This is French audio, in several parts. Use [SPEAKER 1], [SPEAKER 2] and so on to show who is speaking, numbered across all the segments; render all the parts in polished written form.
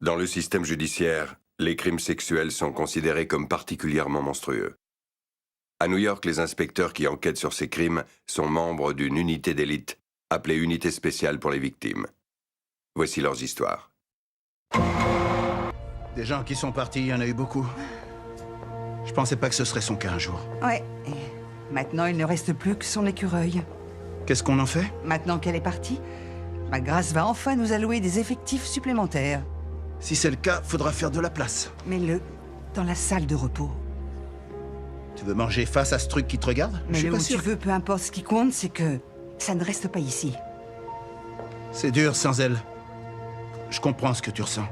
[SPEAKER 1] Dans le système judiciaire, les crimes sexuels sont considérés comme particulièrement monstrueux. À New York, les inspecteurs qui enquêtent sur ces crimes sont membres d'une unité d'élite appelée Unité spéciale pour les victimes. Voici leurs histoires.
[SPEAKER 2] Des gens qui sont partis, il y en a eu beaucoup. Je pensais pas que ce serait son cas un jour.
[SPEAKER 3] Ouais, et maintenant il ne reste plus que son écureuil.
[SPEAKER 2] Qu'est-ce qu'on en fait?
[SPEAKER 3] Maintenant qu'elle est partie, ma grâce va enfin nous allouer des effectifs supplémentaires.
[SPEAKER 2] Si c'est le cas, faudra faire de la place.
[SPEAKER 3] Mets-le dans la salle de repos.
[SPEAKER 2] Tu veux manger face à ce truc qui te regarde? Je suis
[SPEAKER 3] Mets-le
[SPEAKER 2] pas
[SPEAKER 3] où tu
[SPEAKER 2] sûr.
[SPEAKER 3] veux, peu importe. Ce qui compte, c'est que ça ne reste pas ici.
[SPEAKER 2] C'est dur sans elle. Je comprends ce que tu ressens.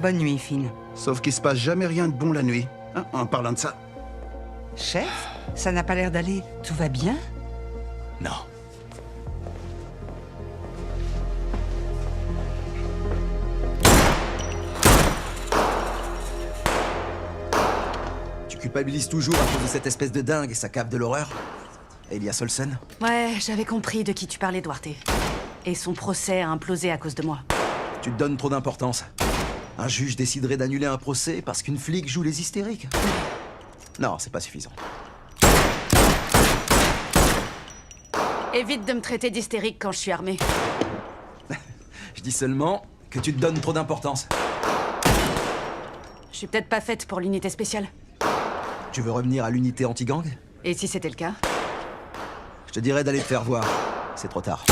[SPEAKER 3] Bonne nuit, Finn.
[SPEAKER 2] Sauf qu'il se passe jamais rien de bon la nuit. Hein, en parlant de ça.
[SPEAKER 3] Chef, ça n'a pas l'air d'aller. Tout va bien?
[SPEAKER 4] Non.
[SPEAKER 5] Tu culpabilises toujours à cause de cette espèce de dingue et sa cave de l'horreur? Elia Solson?
[SPEAKER 6] Ouais, j'avais compris de qui tu parlais, Duarte. Et son procès a implosé à cause de moi.
[SPEAKER 5] Tu te donnes trop d'importance. Un juge déciderait d'annuler un procès parce qu'une flic joue les hystériques? Non, c'est pas suffisant.
[SPEAKER 6] Évite de me traiter d'hystérique quand je suis armée.
[SPEAKER 5] Je dis seulement que tu te donnes trop d'importance.
[SPEAKER 6] Je suis peut-être pas faite pour l'unité spéciale.
[SPEAKER 5] Tu veux revenir à l'unité anti-gang?
[SPEAKER 6] Et si c'était le cas?
[SPEAKER 5] Je te dirais d'aller te faire voir. C'est trop tard.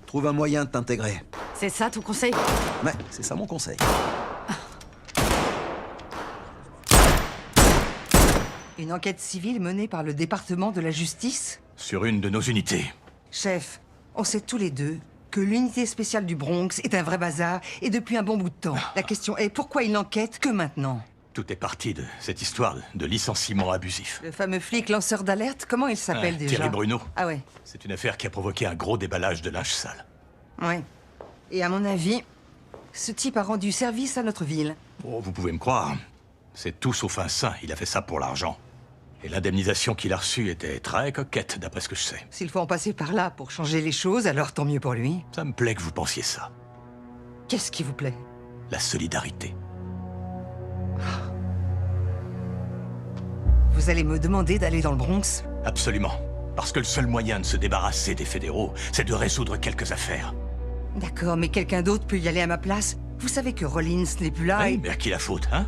[SPEAKER 5] Trouve un moyen de t'intégrer.
[SPEAKER 6] C'est ça ton conseil?
[SPEAKER 5] Ouais, c'est ça mon conseil.
[SPEAKER 3] Une enquête civile menée par le département de la justice?
[SPEAKER 4] Sur une de nos unités.
[SPEAKER 3] Chef, on sait tous les deux que l'unité spéciale du Bronx est un vrai bazar et depuis un bon bout de temps. La question est pourquoi il n'enquête que maintenant?
[SPEAKER 4] Tout est parti de cette histoire de licenciement abusif.
[SPEAKER 3] Le fameux flic lanceur d'alerte, comment il s'appelle déjà?
[SPEAKER 4] Thierry Bruno.
[SPEAKER 3] Ah ouais,
[SPEAKER 4] C'est une affaire qui a provoqué un gros déballage de linge sale.
[SPEAKER 3] ouais. Et à mon avis, ce type a rendu service à notre ville.
[SPEAKER 4] Oh, vous pouvez me croire. C'est tout sauf un saint. Il a fait ça pour l'argent. Et l'indemnisation qu'il a reçue était très coquette, d'après ce que je sais.
[SPEAKER 3] S'il faut en passer par là pour changer les choses, alors tant mieux pour lui.
[SPEAKER 4] Ça me plaît que vous pensiez ça.
[SPEAKER 3] Qu'est-ce qui vous plaît?
[SPEAKER 4] La solidarité.
[SPEAKER 3] Vous allez me demander d'aller dans le Bronx?
[SPEAKER 4] Absolument. Parce que le seul moyen de se débarrasser des fédéraux, c'est de résoudre quelques affaires.
[SPEAKER 3] D'accord, mais quelqu'un d'autre peut y aller à ma place? Vous savez que Rollins n'est plus là
[SPEAKER 4] Oui,
[SPEAKER 3] et...
[SPEAKER 4] mais à qui la faute, hein?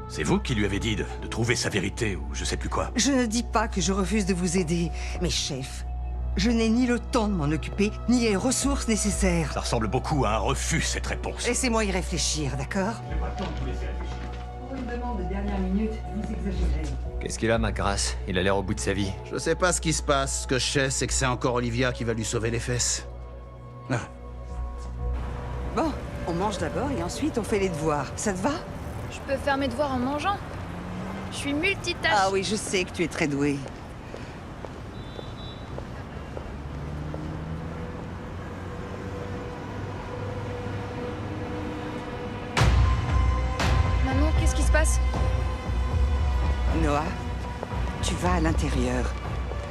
[SPEAKER 4] C'est vous qui lui avez dit de trouver sa vérité, ou je sais plus quoi.
[SPEAKER 3] Je ne dis pas que je refuse de vous aider, mais chef, je n'ai ni le temps de m'en occuper, ni les ressources nécessaires.
[SPEAKER 4] Ça ressemble beaucoup à un refus, cette réponse.
[SPEAKER 3] Laissez-moi y réfléchir, d'accord? Pour une demande de dernière minute, vous exagérez.
[SPEAKER 7] Qu'est-ce qu'il a, ma grâce? Il a l'air au bout de sa vie.
[SPEAKER 2] Je sais pas ce qui se passe. Ce que je sais, c'est que c'est encore Olivia qui va lui sauver les fesses. Ah.
[SPEAKER 3] Bon, on mange d'abord et ensuite on fait les devoirs. Ça te va?
[SPEAKER 8] Je peux faire mes devoirs en mangeant. Je suis multitâche.
[SPEAKER 3] Ah oui, je sais que tu es très doué.
[SPEAKER 8] Maman, qu'est-ce qui se passe?
[SPEAKER 3] Noah, tu vas à l'intérieur.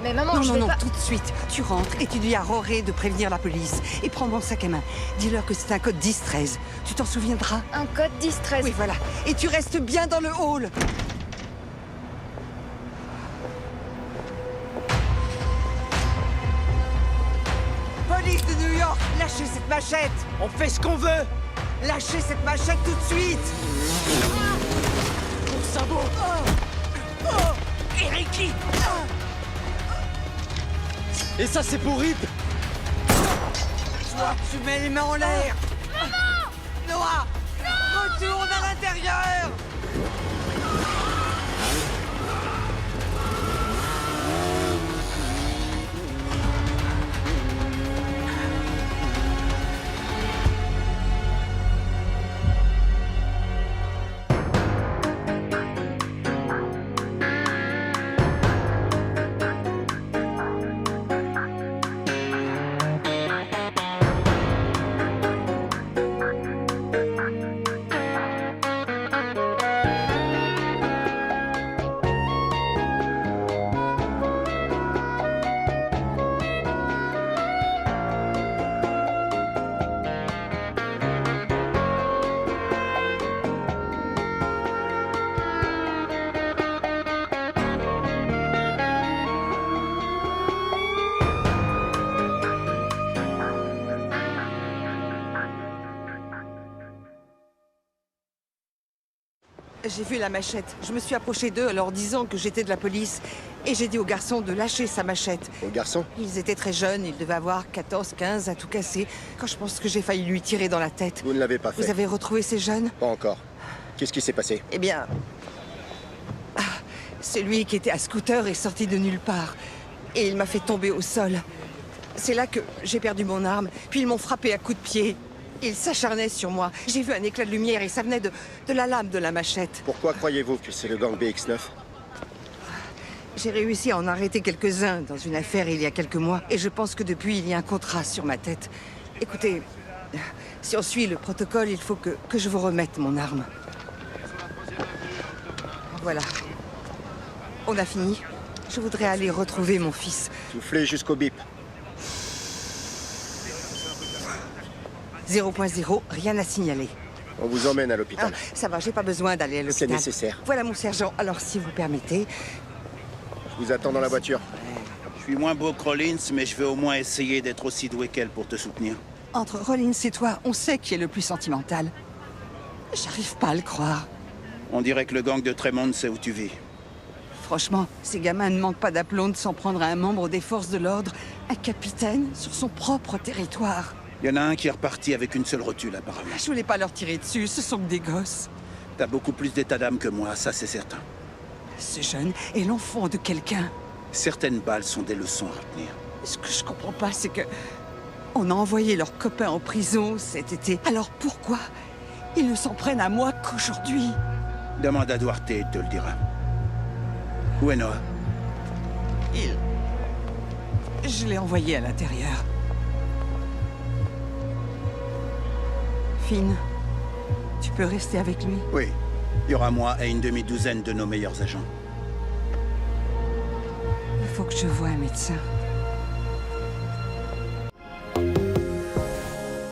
[SPEAKER 8] Mais maman,
[SPEAKER 3] Non,
[SPEAKER 8] je
[SPEAKER 3] non,
[SPEAKER 8] vais
[SPEAKER 3] non,
[SPEAKER 8] pas...
[SPEAKER 3] tout de suite. Tu rentres et tu dis à Roré de prévenir la police. Et prends mon sac à main. Dis-leur que c'est un code 10-13. Tu t'en souviendras?
[SPEAKER 8] Un code 10-13.
[SPEAKER 3] Oui, voilà. Et tu restes bien dans le hall. Police de New York, lâchez cette machette.
[SPEAKER 9] On fait ce qu'on veut!
[SPEAKER 3] Lâchez cette machette tout de suite.
[SPEAKER 9] Mon sabot! Eric! Et ça, c'est pour Rip!
[SPEAKER 3] Toi, tu mets les mains en l'air. Maman! Noah! Retourne à l'intérieur. J'ai vu la machette. Je me suis approchée d'eux en leur disant que j'étais de la police. Et j'ai dit au garçon de lâcher sa machette.
[SPEAKER 9] Au garçon?
[SPEAKER 3] Ils étaient très jeunes, ils devaient avoir 14, 15 à tout casser. Quand je pense que j'ai failli lui tirer dans la tête.
[SPEAKER 9] Vous ne l'avez pas fait.
[SPEAKER 3] Vous avez retrouvé ces jeunes?
[SPEAKER 9] Pas encore. Qu'est-ce qui s'est passé?
[SPEAKER 3] Eh bien... celui qui était à scooter est sorti de nulle part. Et il m'a fait tomber au sol. C'est là que j'ai perdu mon arme. Puis ils m'ont frappé à coups de pied. Ils s'acharnaient sur moi. J'ai vu un éclat de lumière et ça venait de la lame de la machette.
[SPEAKER 9] Pourquoi croyez-vous que c'est le gang BX9?
[SPEAKER 3] J'ai réussi à en arrêter quelques-uns dans une affaire il y a quelques mois. Et je pense que depuis, il y a un contrat sur ma tête. Écoutez, si on suit le protocole, il faut que je vous remette mon arme. Voilà. On a fini. Je voudrais aller retrouver mon fils.
[SPEAKER 9] Soufflez jusqu'au bip.
[SPEAKER 3] 0.0, rien à signaler.
[SPEAKER 9] On vous emmène à
[SPEAKER 3] Ah,
[SPEAKER 9] l'hôpital.
[SPEAKER 3] ça va, j'ai pas besoin d'aller à l'hôpital.
[SPEAKER 9] C'est nécessaire.
[SPEAKER 3] Voilà mon sergent. Alors, si vous permettez...
[SPEAKER 9] Je vous attends dans la voiture.
[SPEAKER 2] Je suis moins beau que Rollins, mais je vais au moins essayer d'être aussi doué qu'elle pour te soutenir.
[SPEAKER 3] Entre Rollins et toi, on sait qui est le plus sentimental. J'arrive pas à le croire.
[SPEAKER 2] On dirait que le gang de Tremont sait où tu vis.
[SPEAKER 3] Franchement, ces gamins ne manquent pas d'aplomb de s'en prendre à un membre des forces de l'ordre, un capitaine, sur son propre territoire.
[SPEAKER 2] Il y en a un qui est reparti avec une seule rotule, apparemment.
[SPEAKER 3] Je voulais pas leur tirer dessus, ce sont que des gosses.
[SPEAKER 2] T'as beaucoup plus d'état d'âme que moi, ça c'est certain.
[SPEAKER 3] Ce jeune est l'enfant de quelqu'un.
[SPEAKER 2] Certaines balles sont des leçons à retenir.
[SPEAKER 3] Ce que je comprends pas, c'est que... on a envoyé leurs copains en prison cet été. Alors pourquoi ils ne s'en prennent à moi qu'aujourd'hui?
[SPEAKER 2] Demande à Duarte, il te le dira. Où est Noah?
[SPEAKER 3] Je l'ai envoyé à l'intérieur. Finn, tu peux rester avec lui?
[SPEAKER 2] Oui. Il y aura moi et une demi-douzaine de nos meilleurs agents.
[SPEAKER 3] Il faut que je voie un médecin.